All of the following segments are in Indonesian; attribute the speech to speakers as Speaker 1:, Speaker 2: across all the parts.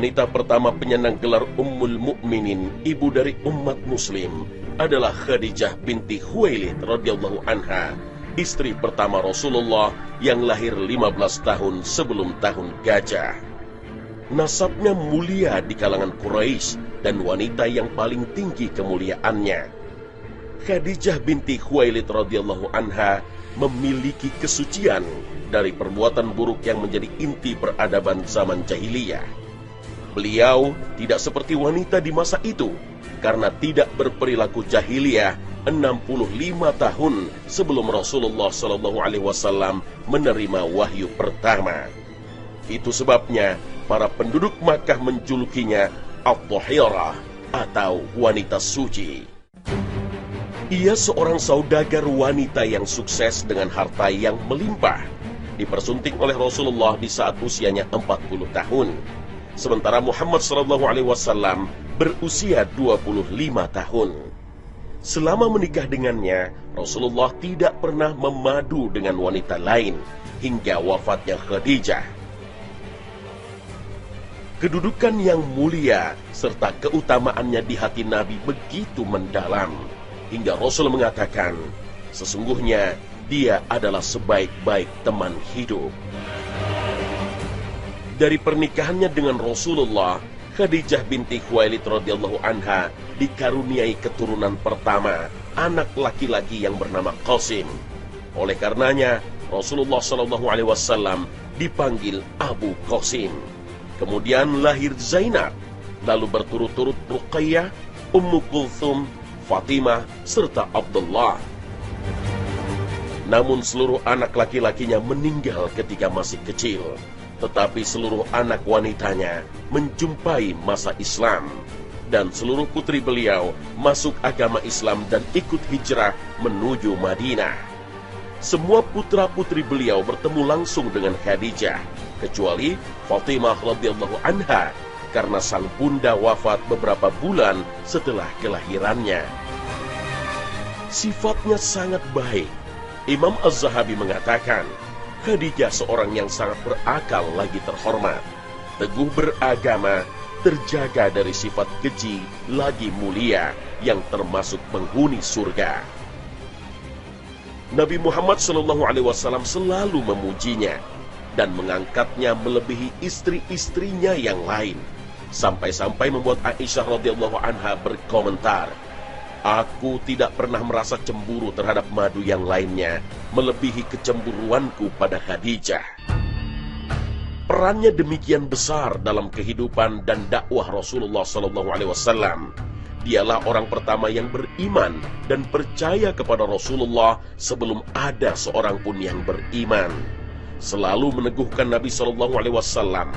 Speaker 1: Wanita pertama penyandang gelar Ummul Mukminin, ibu dari umat muslim, adalah Khadijah binti Khuwailid radhiyallahu anha, istri pertama Rasulullah yang lahir 15 tahun sebelum tahun gajah. Nasabnya mulia di kalangan Quraisy dan wanita yang paling tinggi kemuliaannya. Khadijah binti Khuwailid radhiyallahu anha memiliki kesucian dari perbuatan buruk yang menjadi inti peradaban zaman jahiliyah. Beliau tidak seperti wanita di masa itu karena tidak berperilaku jahiliyah 65 tahun sebelum Rasulullah SAW menerima wahyu pertama. Itu sebabnya para penduduk Makkah menjulukinya At-Tahirah atau wanita suci. Ia seorang saudagar wanita yang sukses dengan harta yang melimpah, dipersunting oleh Rasulullah di saat usianya 40 tahun. Sementara Muhammad SAW berusia 25 tahun. Selama menikah dengannya, Rasulullah tidak pernah memadu dengan wanita lain hingga wafatnya Khadijah. Kedudukan yang mulia serta keutamaannya di hati Nabi begitu mendalam, hingga Rasul mengatakan, sesungguhnya dia adalah sebaik-baik teman hidup. Dari pernikahannya dengan Rasulullah, Khadijah binti Khuwailid radhiyallahu anha dikaruniai keturunan pertama, anak laki-laki yang bernama Qasim. Oleh karenanya, Rasulullah SAW dipanggil Abu Qasim. Kemudian lahir Zainab, lalu berturut-turut Ruqayyah, Ummu Kulthum, Fatimah, serta Abdullah. Namun seluruh anak laki-lakinya meninggal ketika masih kecil, tetapi seluruh anak wanitanya menjumpai masa Islam, dan seluruh putri beliau masuk agama Islam dan ikut hijrah menuju Madinah. Semua putra-putri beliau bertemu langsung dengan Khadijah, kecuali Fatimah radhiyallahu anha, karena sang bunda wafat beberapa bulan setelah kelahirannya. Sifatnya sangat baik. Imam Az-Zahabi mengatakan, Khadijah seorang yang sangat berakal lagi terhormat, teguh beragama, terjaga dari sifat keji lagi mulia yang termasuk penghuni surga. Nabi Muhammad SAW selalu memujinya dan mengangkatnya melebihi istri-istrinya yang lain, sampai-sampai membuat Aisyah radhiyallahu anha berkomentar, "Aku tidak pernah merasa cemburu terhadap madu yang lainnya melebihi kecemburuanku pada Khadijah." Perannya demikian besar dalam kehidupan dan dakwah Rasulullah SAW. Dialah orang pertama yang beriman dan percaya kepada Rasulullah sebelum ada seorang pun yang beriman. Selalu meneguhkan Nabi SAW.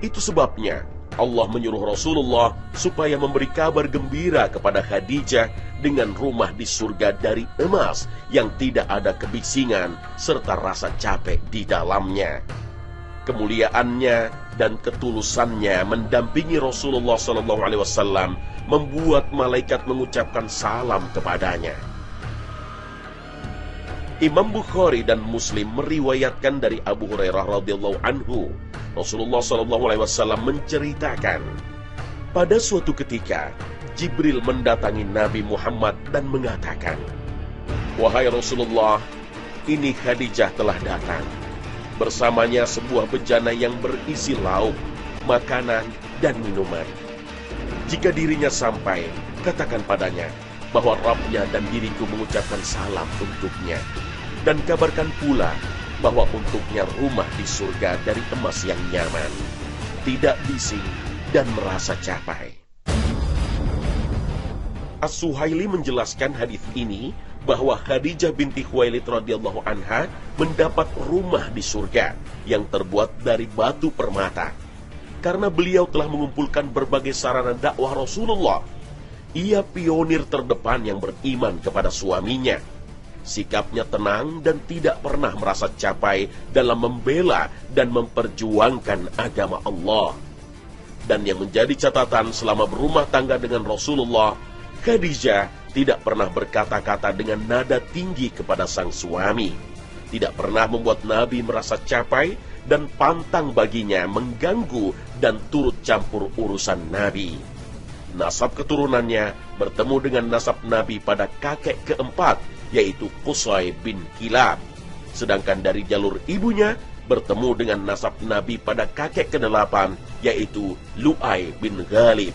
Speaker 1: Itu sebabnya Allah menyuruh Rasulullah supaya memberi kabar gembira kepada Khadijah dengan rumah di surga dari emas yang tidak ada kebisingan serta rasa capek di dalamnya. Kemuliaannya dan ketulusannya mendampingi Rasulullah SAW membuat malaikat mengucapkan salam kepadanya. Imam Bukhari dan Muslim meriwayatkan dari Abu Hurairah radhiyallahu anhu, Rasulullah SAW menceritakan, pada suatu ketika Jibril mendatangi Nabi Muhammad dan mengatakan, "Wahai Rasulullah, ini Khadijah telah datang. Bersamanya sebuah bejana yang berisi lauk, makanan, dan minuman. Jika dirinya sampai, katakan padanya bahwa Rabbnya dan diriku mengucapkan salam untuknya. Dan kabarkan pula bahwa untuknya rumah di surga dari emas yang nyaman, tidak bising dan merasa capai." As-Suhaili menjelaskan hadis ini bahwa Khadijah binti Khuwailid radhiyallahu anha mendapat rumah di surga yang terbuat dari batu permata. Karena beliau telah mengumpulkan berbagai sarana dakwah Rasulullah, ia pionir terdepan yang beriman kepada suaminya. Sikapnya tenang dan tidak pernah merasa capai dalam membela dan memperjuangkan agama Allah. Dan yang menjadi catatan selama berumah tangga dengan Rasulullah, Khadijah tidak pernah berkata-kata dengan nada tinggi kepada sang suami, tidak pernah membuat Nabi merasa capai, dan pantang baginya mengganggu dan turut campur urusan Nabi. Nasab keturunannya bertemu dengan nasab Nabi pada kakek keempat, yaitu Qusay bin Kilab. Sedangkan dari jalur ibunya bertemu dengan nasab Nabi pada kakek ke-8, yaitu Lu'ay bin Ghalib.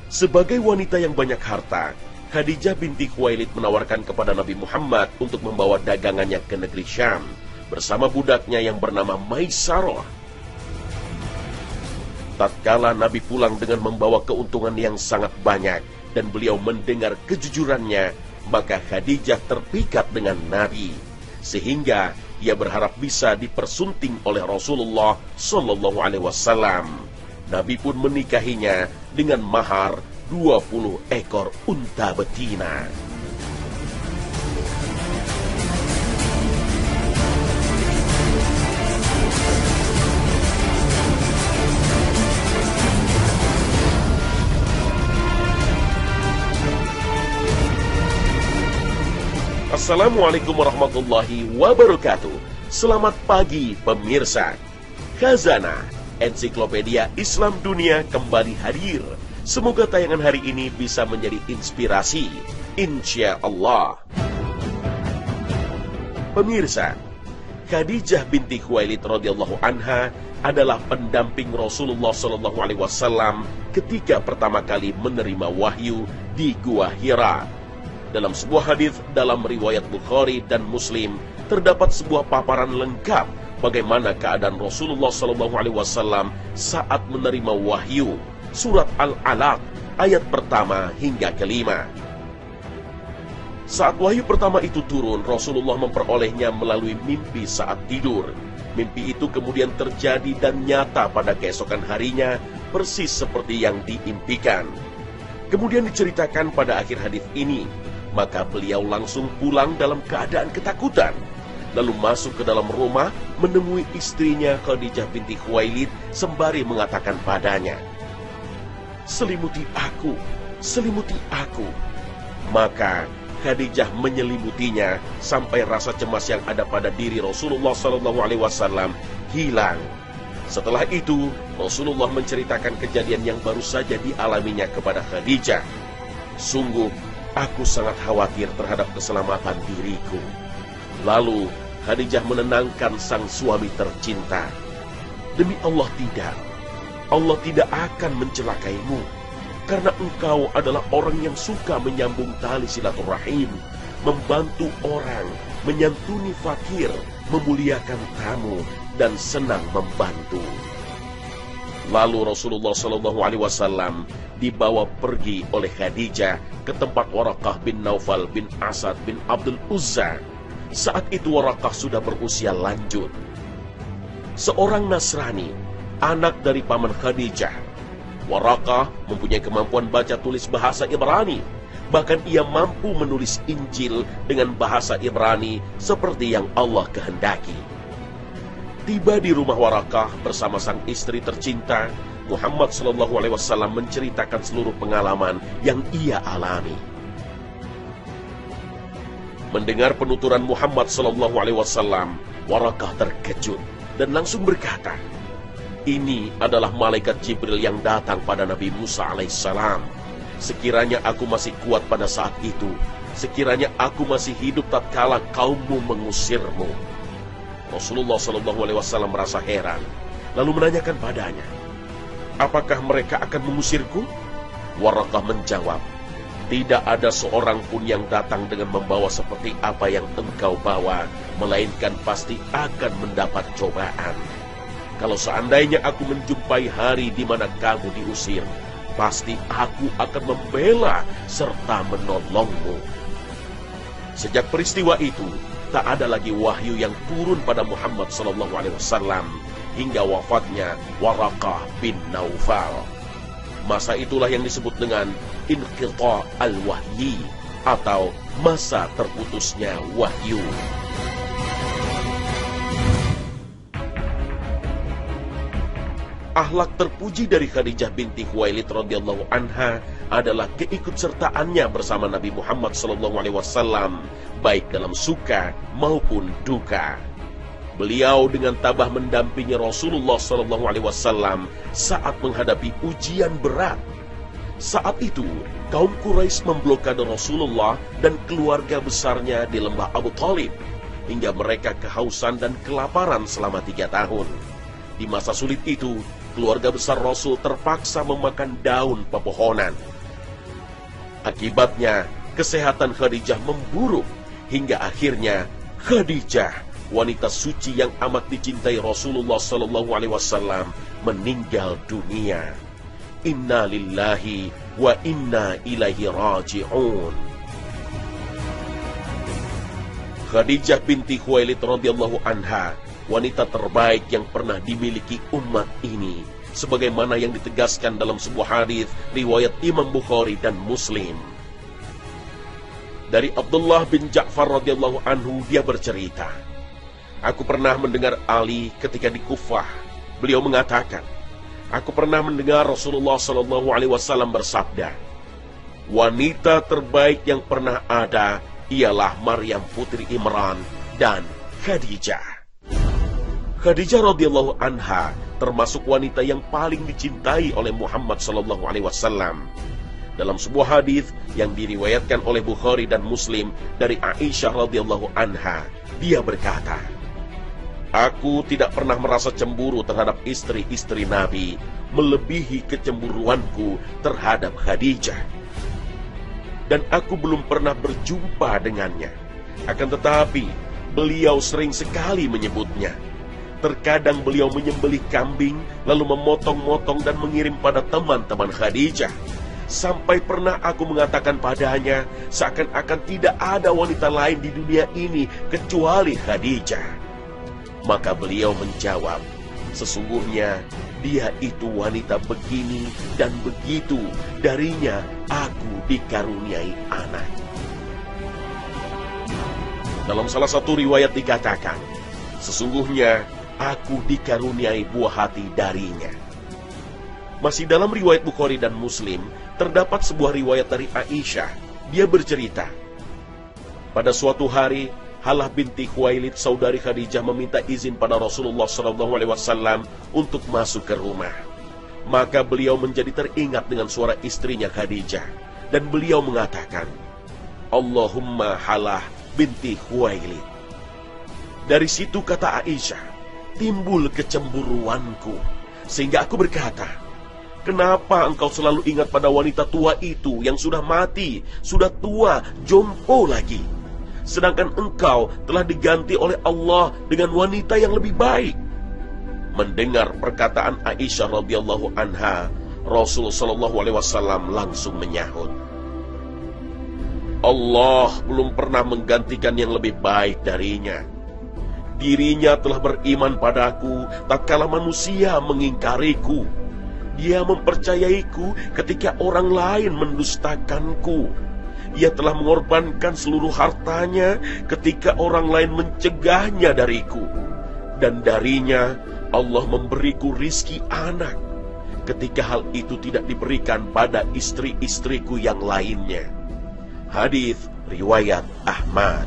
Speaker 1: Sebagai wanita yang banyak harta, Khadijah binti Khuwailid menawarkan kepada Nabi Muhammad untuk membawa dagangannya ke negeri Syam bersama budaknya yang bernama Maisarah. Tatkala Nabi pulang dengan membawa keuntungan yang sangat banyak dan beliau mendengar kejujurannya, maka Khadijah terpikat dengan Nabi, sehingga ia berharap bisa dipersunting oleh Rasulullah Shallallahu Alaihi Wasallam. Nabi pun menikahinya dengan mahar 20 ekor unta betina. Assalamualaikum warahmatullahi wabarakatuh. Selamat pagi pemirsa. Khazanah Ensiklopedia Islam Dunia kembali hadir. Semoga tayangan hari ini bisa menjadi inspirasi, insya Allah. Pemirsa, Khadijah binti Khuwailid radhiyallahu anha adalah pendamping Rasulullah Shallallahu Alaihi Wasallam ketika pertama kali menerima wahyu di Gua Hira. Dalam sebuah hadis dalam riwayat Bukhari dan Muslim terdapat sebuah paparan lengkap bagaimana keadaan Rasulullah SAW saat menerima wahyu, surat Al-Alaq ayat pertama hingga kelima. Saat wahyu pertama itu turun, Rasulullah memperolehnya melalui mimpi saat tidur. Mimpi itu kemudian terjadi dan nyata pada keesokan harinya, persis seperti yang diimpikan. Kemudian diceritakan pada akhir hadis ini, maka beliau langsung pulang dalam keadaan ketakutan, lalu masuk ke dalam rumah menemui istrinya Khadijah binti Khuwailid sembari mengatakan padanya, "Selimuti aku, selimuti aku." Maka Khadijah menyelimutinya sampai rasa cemas yang ada pada diri Rasulullah SAW hilang. Setelah itu, Rasulullah menceritakan kejadian yang baru saja dialaminya kepada Khadijah. "Sungguh, aku sangat khawatir terhadap keselamatan diriku." Lalu Khadijah menenangkan sang suami tercinta. "Demi Allah tidak akan mencelakaimu, karena engkau adalah orang yang suka menyambung tali silaturahim, membantu orang, menyantuni fakir, memuliakan tamu, dan senang membantu." Lalu Rasulullah SAW dibawa pergi oleh Khadijah ke tempat Waraqah bin Naufal bin Asad bin Abdul Uzza. Saat itu Waraqah sudah berusia lanjut. Seorang Nasrani, anak dari paman Khadijah. Waraqah mempunyai kemampuan baca tulis bahasa Ibrani. Bahkan ia mampu menulis Injil dengan bahasa Ibrani seperti yang Allah kehendaki. Tiba di rumah Waraqah bersama sang istri tercinta, Muhammad SAW menceritakan seluruh pengalaman yang ia alami. Mendengar penuturan Muhammad SAW, Waraqah terkejut dan langsung berkata, "Ini adalah malaikat Jibril yang datang pada Nabi Musa alaihissalam. Sekiranya aku masih kuat pada saat itu, sekiranya aku masih hidup tatkala kaummu mengusirmu." Rasulullah SAW merasa heran, lalu menanyakan padanya, "Apakah mereka akan mengusirku?" Waraqah menjawab, "Tidak ada seorang pun yang datang dengan membawa seperti apa yang engkau bawa, melainkan pasti akan mendapat cobaan. Kalau seandainya aku menjumpai hari di mana kamu diusir, pasti aku akan membela serta menolongmu." Sejak peristiwa itu, tak ada lagi wahyu yang turun pada Muhammad SAW hingga wafatnya Waraqah bin Naufal. Masa itulah yang disebut dengan inqita' al-wahyi atau masa terputusnya wahyu. Akhlak terpuji dari Khadijah binti Khuwailid radhiyallahu anha adalah keikutsertaannya bersama Nabi Muhammad SAW, baik dalam suka maupun duka. Beliau dengan tabah mendampingi Rasulullah SAW saat menghadapi ujian berat. Saat itu, kaum Quraisy memblokade Rasulullah dan keluarga besarnya di lembah Abu Thalib, hingga mereka kehausan dan kelaparan selama 3 tahun. Di masa sulit itu, keluarga besar Rasul terpaksa memakan daun pepohonan. Akibatnya, kesehatan Khadijah memburuk, hingga akhirnya Khadijah, wanita suci yang amat dicintai Rasulullah SAW, meninggal dunia. Inna lillahi wa inna ilaihi raji'un. Khadijah binti Khuwailid radhiyallahu anha, wanita terbaik yang pernah dimiliki umat ini, sebagaimana yang ditegaskan dalam sebuah hadis riwayat Imam Bukhari dan Muslim. Dari Abdullah bin Ja'far radhiyallahu anhu, dia bercerita, aku pernah mendengar Ali ketika di Kufah. Beliau mengatakan, aku pernah mendengar Rasulullah SAW bersabda, wanita terbaik yang pernah ada ialah Maryam putri Imran dan Khadijah. Khadijah radhiyallahu anha termasuk wanita yang paling dicintai oleh Muhammad SAW. Dalam sebuah hadis yang diriwayatkan oleh Bukhari dan Muslim dari Aisyah radhiyallahu anha, dia berkata, aku tidak pernah merasa cemburu terhadap istri-istri Nabi melebihi kecemburuanku terhadap Khadijah. Dan aku belum pernah berjumpa dengannya. Akan tetapi, beliau sering sekali menyebutnya. Terkadang beliau menyembelih kambing, lalu memotong-motong dan mengirim pada teman-teman Khadijah. Sampai pernah aku mengatakan padanya, seakan-akan tidak ada wanita lain di dunia ini kecuali Khadijah. Maka beliau menjawab, sesungguhnya dia itu wanita begini dan begitu, darinya aku dikaruniai anak. Dalam salah satu riwayat dikatakan, sesungguhnya aku dikaruniai buah hati darinya. Masih dalam riwayat Bukhari dan Muslim, terdapat sebuah riwayat dari Aisyah. Dia bercerita, pada suatu hari, Halah binti Khuwailid, saudari Khadijah, meminta izin pada Rasulullah SAW untuk masuk ke rumah. Maka beliau menjadi teringat dengan suara istrinya Khadijah, dan beliau mengatakan, Allahumma Halah binti Khuwailid. Dari situ, kata Aisyah, timbul kecemburuanku, sehingga aku berkata, kenapa engkau selalu ingat pada wanita tua itu yang sudah mati, sudah tua, jompo lagi? Sedangkan engkau telah diganti oleh Allah dengan wanita yang lebih baik. Mendengar perkataan Aisyah radhiyallahu anha, Rasul SAW langsung menyahut, Allah belum pernah menggantikan yang lebih baik darinya. Dirinya telah beriman padaku tatkala manusia mengingkariku. Dia mempercayaiku ketika orang lain mendustakanku. Ia telah mengorbankan seluruh hartanya ketika orang lain mencegahnya dariku. Dan darinya Allah memberiku rizki anak ketika hal itu tidak diberikan pada istri-istriku yang lainnya. Hadis riwayat Ahmad.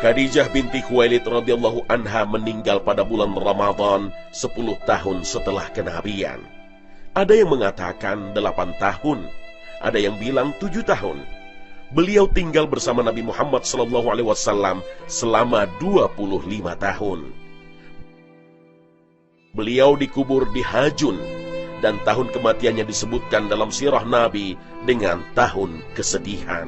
Speaker 1: Khadijah binti Khuwailid radhiyallahu anha meninggal pada bulan Ramadan 10 tahun setelah kenabian. Ada yang mengatakan 8 tahun, ada yang bilang 7 tahun. Beliau tinggal bersama Nabi Muhammad SAW selama 25 tahun. Beliau dikubur di Hajun, dan tahun kematiannya disebutkan dalam sirah Nabi dengan tahun kesedihan.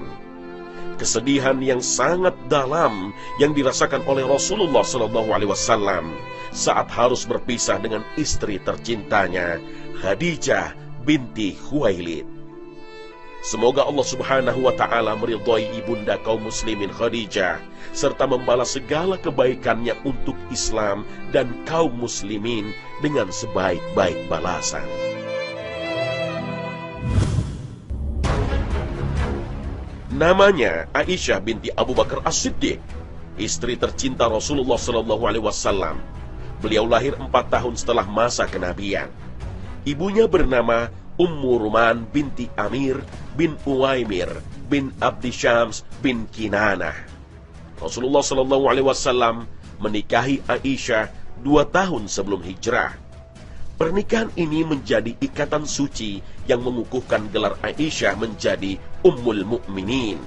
Speaker 1: Kesedihan yang sangat dalam yang dirasakan oleh Rasulullah SAW saat harus berpisah dengan istri tercintanya, Khadijah binti Khuwailid. Semoga Allah Subhanahu wa Ta'ala meridhai ibunda kaum muslimin Khadijah, serta membalas segala kebaikannya untuk Islam dan kaum muslimin dengan sebaik-baik balasan. Namanya Aisyah binti Abu Bakar As-Siddiq, istri tercinta Rasulullah SAW. Beliau lahir 4 tahun setelah masa kenabian. Ibunya bernama Ummu Ruman binti Amir bin Uwaimir bin Abdi Syams bin Kinanah. Rasulullah Shallallahu Alaihi Wasallam menikahi Aisyah 2 tahun sebelum hijrah. Pernikahan ini menjadi ikatan suci yang mengukuhkan gelar Aisyah menjadi Ummul Mukminin.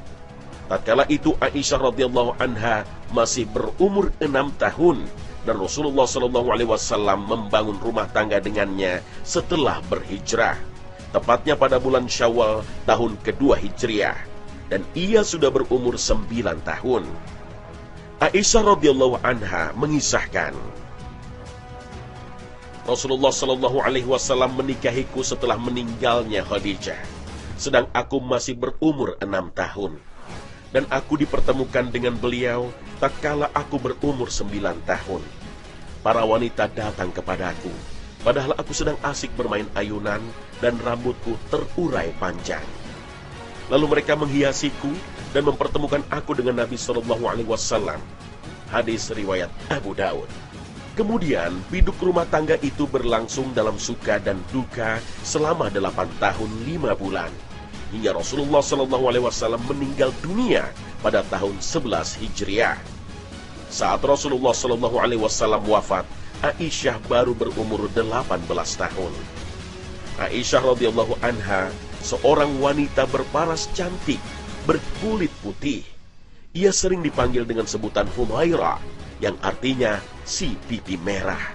Speaker 1: Tatkala itu Aisyah radhiyallahu anha masih berumur 6 tahun dan Rasulullah Shallallahu Alaihi Wasallam membangun rumah tangga dengannya setelah berhijrah. Tepatnya pada bulan Syawal tahun kedua Hijriah, dan ia sudah berumur 9 tahun. Aisyah radhiyallahu anha mengisahkan, Rasulullah Shallallahu Alaihi Wasallam menikahiku setelah meninggalnya Khadijah, sedang aku masih berumur 6 tahun, dan aku dipertemukan dengan beliau tatkala aku berumur 9 tahun. Para wanita datang kepadaku, padahal aku sedang asik bermain ayunan dan rambutku terurai panjang. Lalu mereka menghiasiku dan mempertemukan aku dengan Nabi Shallallahu Alaihi Wasallam. Hadis riwayat Abu Daud. Kemudian biduk rumah tangga itu berlangsung dalam suka dan duka selama 8 tahun 5 bulan, hingga Rasulullah Shallallahu Alaihi Wasallam meninggal dunia pada tahun 11 Hijriah. Saat Rasulullah Shallallahu Alaihi Wasallam wafat, Aisyah baru berumur 18 tahun. Aisyah radhiyallahu anha seorang wanita berparas cantik, berkulit putih. Ia sering dipanggil dengan sebutan Humaira, yang artinya si pipi merah.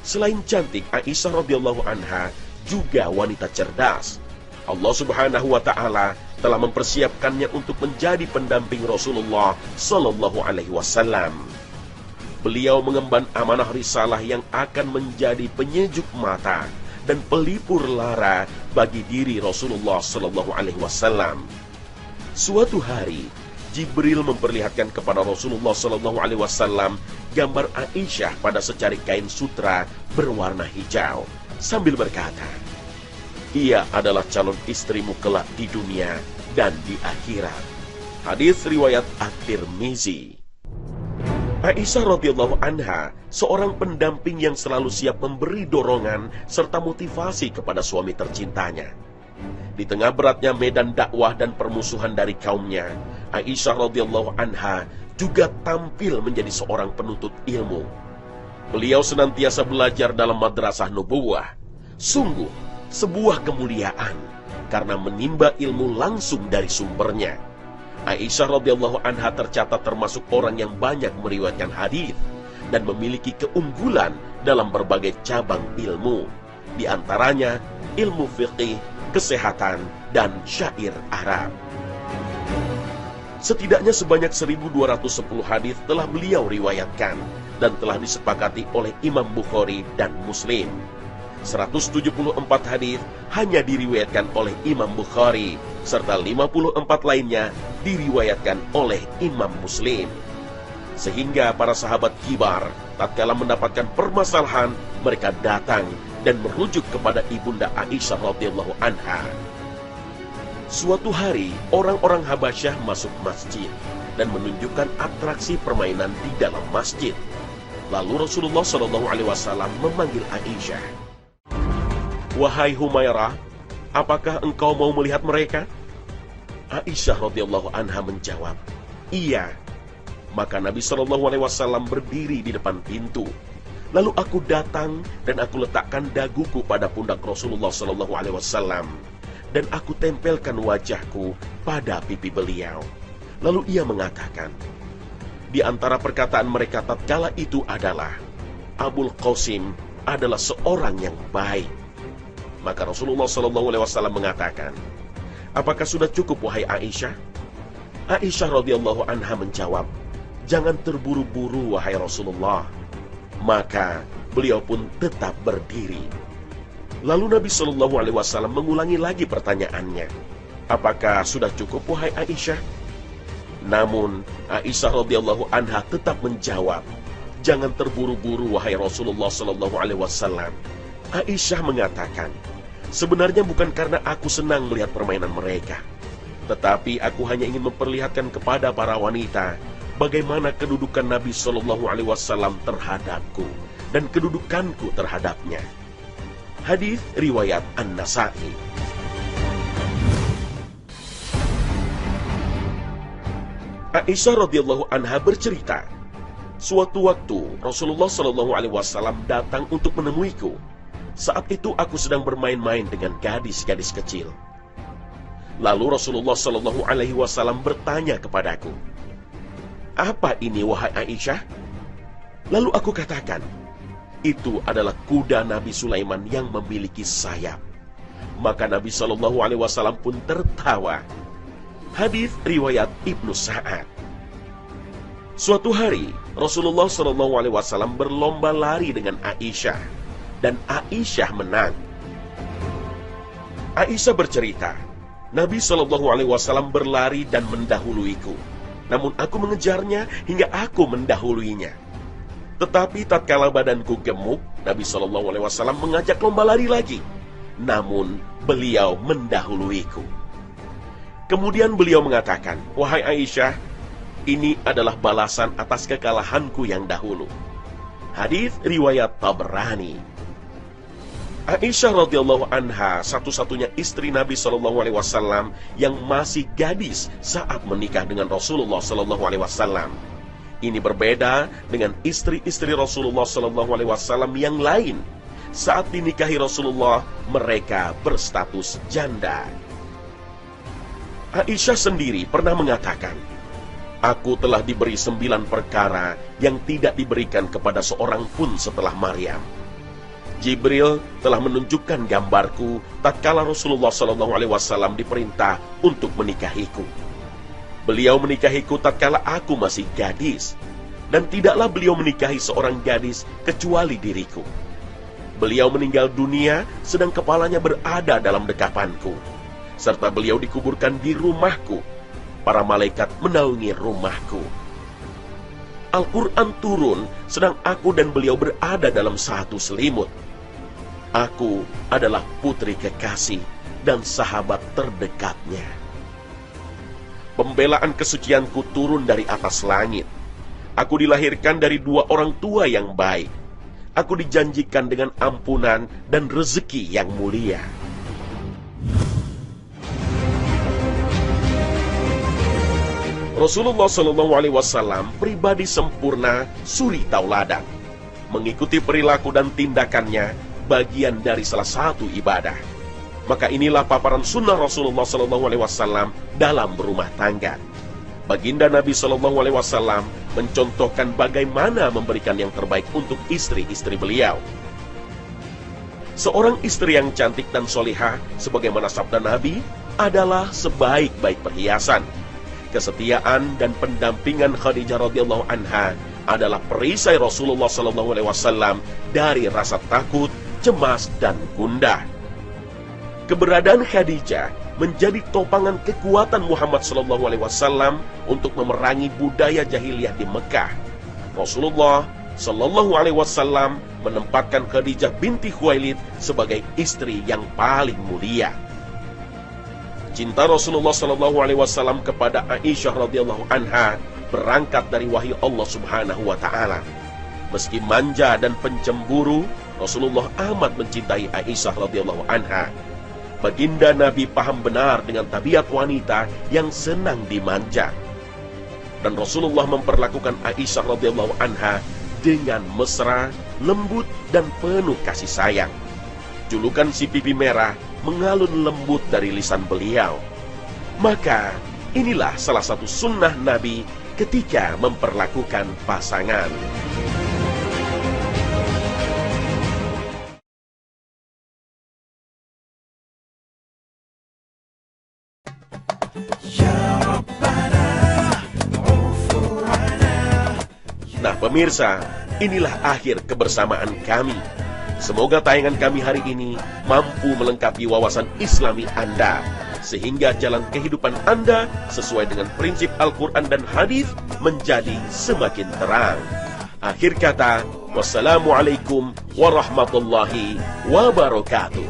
Speaker 1: Selain cantik, Aisyah radhiyallahu anha juga wanita cerdas. Allah Subhanahu wa taala telah mempersiapkannya untuk menjadi pendamping Rasulullah sallallahu alaihi wasallam. Beliau mengemban amanah risalah yang akan menjadi penyejuk mata dan pelipur lara bagi diri Rasulullah sallallahu alaihi wasallam. Suatu hari, Jibril memperlihatkan kepada Rasulullah sallallahu alaihi wasallam gambar Aisyah pada secari kain sutra berwarna hijau sambil berkata, "Ia adalah calon istrimu kelak di dunia dan di akhirat." Hadis riwayat At-Tirmizi. Aisyah radhiyallahu anha seorang pendamping yang selalu siap memberi dorongan serta motivasi kepada suami tercintanya. Di tengah beratnya medan dakwah dan permusuhan dari kaumnya, Aisyah radhiyallahu anha juga tampil menjadi seorang penuntut ilmu. Beliau senantiasa belajar dalam madrasah nubuwah. Sungguh sebuah kemuliaan karena menimba ilmu langsung dari sumbernya. Aisyah radhiyallahu anha tercatat termasuk orang yang banyak meriwayatkan hadis dan memiliki keunggulan dalam berbagai cabang ilmu, di antaranya ilmu fiqih, kesehatan, dan syair Arab. Setidaknya sebanyak 1210 hadis telah beliau riwayatkan dan telah disepakati oleh Imam Bukhari dan Muslim. 174 hadis hanya diriwayatkan oleh Imam Bukhari, serta 54 lainnya diriwayatkan oleh Imam Muslim. Sehingga para sahabat kibar tatkala mendapatkan permasalahan, mereka datang dan merujuk kepada ibunda Aisyah radhiyallahu anha. Suatu hari, orang-orang Habasyah masuk masjid dan menunjukkan atraksi permainan di dalam masjid. Lalu Rasulullah Shallallahu Alaihi Wasallam memanggil Aisyah. "Wahai Humairah, apakah engkau mau melihat mereka?" Aisyah radhiyallahu anha menjawab, "Iya." Maka Nabi Shallallahu Alaihi Wasallam berdiri di depan pintu. Lalu aku datang dan aku letakkan daguku pada pundak Rasulullah Shallallahu Alaihi Wasallam dan aku tempelkan wajahku pada pipi beliau. Lalu ia mengatakan, di antara perkataan mereka tatkala itu adalah, "Abul Qasim adalah seorang yang baik." Maka Rasulullah Shallallahu Alaihi Wasallam mengatakan, "Apakah sudah cukup wahai Aisyah?" Aisyah radhiyallahu anha menjawab, "Jangan terburu-buru wahai Rasulullah." Maka beliau pun tetap berdiri. Lalu Nabi Shallallahu Alaihi Wasallam mengulangi lagi pertanyaannya, "Apakah sudah cukup wahai Aisyah?" Namun Aisyah radhiyallahu anha tetap menjawab, "Jangan terburu-buru wahai Rasulullah Shallallahu Alaihi Wasallam." Aisyah mengatakan, "Sebenarnya bukan karena aku senang melihat permainan mereka, tetapi aku hanya ingin memperlihatkan kepada para wanita bagaimana kedudukan Nabi Shallallahu Alaihi Wasallam terhadapku dan kedudukanku terhadapnya." Hadis riwayat An-Nasa'i. Aisyah radhiyallahu anha bercerita, suatu waktu Rasulullah Shallallahu Alaihi Wasallam datang untuk menemuiku. Saat itu aku sedang bermain-main dengan gadis-gadis kecil. Lalu Rasulullah Shallallahu Alaihi Wasallam bertanya kepadaku, "Apa ini wahai Aisyah?" Lalu aku katakan, "Itu adalah kuda Nabi Sulaiman yang memiliki sayap." Maka Nabi Shallallahu Alaihi Wasallam pun tertawa. Hadis riwayat Ibnu Sa'ad. Suatu hari Rasulullah Shallallahu Alaihi Wasallam berlomba lari dengan Aisyah, dan Aisyah menang. Aisyah bercerita, Nabi Shallallahu Alaihi Wasallam berlari dan mendahuluiku, namun aku mengejarnya hingga aku mendahuluinya. Tetapi tatkala badanku gemuk, Nabi Shallallahu Alaihi Wasallam mengajak lomba lari lagi, namun beliau mendahuluiku. Kemudian beliau mengatakan, "Wahai Aisyah, ini adalah balasan atas kekalahanku yang dahulu." Hadis riwayat Tabrani. Aisyah radhiyallahu anha satu-satunya istri Nabi Shallallahu Alaihi Wasallam yang masih gadis saat menikah dengan Rasulullah Shallallahu Alaihi Wasallam. Ini berbeda dengan istri-istri Rasulullah Shallallahu Alaihi Wasallam yang lain. Saat dinikahi Rasulullah, mereka berstatus janda. Aisyah sendiri pernah mengatakan, "Aku telah diberi 9 perkara yang tidak diberikan kepada seorang pun setelah Maryam. Jibril telah menunjukkan gambarku tatkala Rasulullah Shallallahu Alaihi Wasallam diperintah untuk menikahiku. Beliau menikahiku tatkala aku masih gadis, dan tidaklah beliau menikahi seorang gadis kecuali diriku. Beliau meninggal dunia sedang kepalanya berada dalam dekapanku, serta beliau dikuburkan di rumahku. Para malaikat menaungi rumahku. Al-Quran turun sedang aku dan beliau berada dalam satu selimut. Aku adalah putri kekasih dan sahabat terdekatnya. Pembelaan kesucianku turun dari atas langit. Aku dilahirkan dari 2 orang tua yang baik. Aku dijanjikan dengan ampunan dan rezeki yang mulia." Rasulullah Shallallahu Alaihi Wasallam pribadi sempurna, suri tauladan. Mengikuti perilaku dan tindakannya bagian dari salah satu ibadah. Maka inilah paparan sunnah Rasulullah Shallallahu Alaihi Wasallam dalam berumah tangga. Baginda Nabi Shallallahu Alaihi Wasallam mencontohkan bagaimana memberikan yang terbaik untuk istri-istri beliau. Seorang istri yang cantik dan solihah, sebagaimana sabda Nabi, adalah sebaik-baik perhiasan. Kesetiaan dan pendampingan Khadijah radhiyallahu anha adalah perisai Rasulullah Shallallahu Alaihi Wasallam dari rasa takut, cemas, dan gundah. Keberadaan Khadijah menjadi topangan kekuatan Muhammad Shallallahu Alaihi Wasallam untuk memerangi budaya jahiliyah di Mekah. Rasulullah Shallallahu Alaihi Wasallam menempatkan Khadijah binti Khuwailid sebagai istri yang paling mulia. Cinta Rasulullah Shallallahu Alaihi Wasallam kepada Aisyah radhiyallahu anha berangkat dari wahyu Allah Subhanahu wa Ta'ala. Meski manja dan pencemburu, Rasulullah amat mencintai Aisyah radhiyallahu anha. Baginda Nabi paham benar dengan tabiat wanita yang senang dimanja, dan Rasulullah memperlakukan Aisyah radhiyallahu anha dengan mesra, lembut, dan penuh kasih sayang. Julukan si pipi merah mengalun lembut dari lisan beliau. Maka inilah salah satu sunnah Nabi ketika memperlakukan pasangan. Nah pemirsa, inilah akhir kebersamaan kami. Semoga tayangan kami hari ini mampu melengkapi wawasan Islami Anda, sehingga jalan kehidupan Anda sesuai dengan prinsip Al-Quran dan hadis menjadi semakin terang. Akhir kata, wassalamualaikum warahmatullahi wabarakatuh.